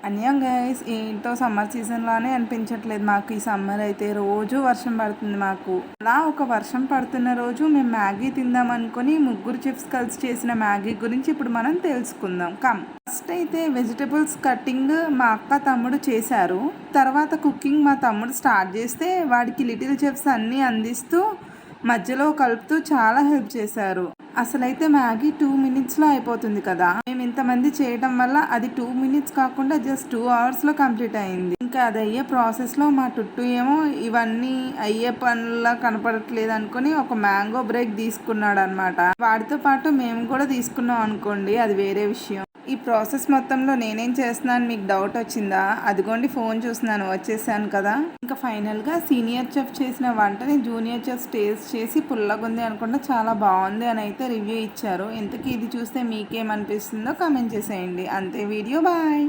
అన్యాం guys, ఏంటో summer సీజన్లానే అనిపించట్లేదు మాకు. ఈ సమ్మర్ అయితే రోజు వర్షం పడుతుంది మాకు. అలా ఒక వర్షం పడుతున్న రోజు మేము మ్యాగీ తిందాం అనుకుని ముగ్గురు చెఫ్స్ కలిసి చేసిన మ్యాగీ గురించి ఇప్పుడు మనం తెలుసుకుందాం. ఫస్ట్ అయితే వెజిటబుల్స్ కటింగ్ మా అక్క తమ్ముడు చేశారు. తర్వాత కుకింగ్ మా తమ్ముడు స్టార్ట్ చేస్తే వాడికి లిటిల్ చెఫ్స్ అన్నీ అందిస్తూ మధ్యలో కలుపుతూ చాలా హెల్ప్ చేశారు. అసలైతే మ్యాగీ 2 minutesలో అయిపోతుంది కదా. మేము ఇంతమంది చేయడం వల్ల అది 2 minutes కాకుండా జస్ట్ 2 hours కంప్లీట్ అయింది. ఇంకా అది అయ్యే ప్రాసెస్లో మా టుట్టు ఏమో ఇవన్నీ అయ్యే పనులా కనపడట్లేదు అనుకుని ఒక మ్యాంగో బ్రేక్ తీసుకున్నాడు అనమాట. వాడితో పాటు మేము కూడా తీసుకున్నాం అనుకోండి, అది వేరే విషయం. ఈ ప్రాసెస్ మొత్తంలో నేనేం చేస్తున్నాను మీకు డౌట్ వచ్చిందా? అదిగోండి ఫోన్ చూస్తున్నాను, వచ్చేసాను కదా. ఇంకా ఫైనల్గా సీనియర్ చెఫ్ చేసిన వంటని జూనియర్ చెఫ్ టేస్ట్ చేసి పుల్లగుంది అనుకుంటే చాలా బాగుంది అని అయితే రివ్యూ ఇచ్చారు. ఇంతకీ ఇది చూస్తే మీకేమనిపిస్తుందో కామెంట్ చేసేయండి. అంతే, వీడియో బాయ్.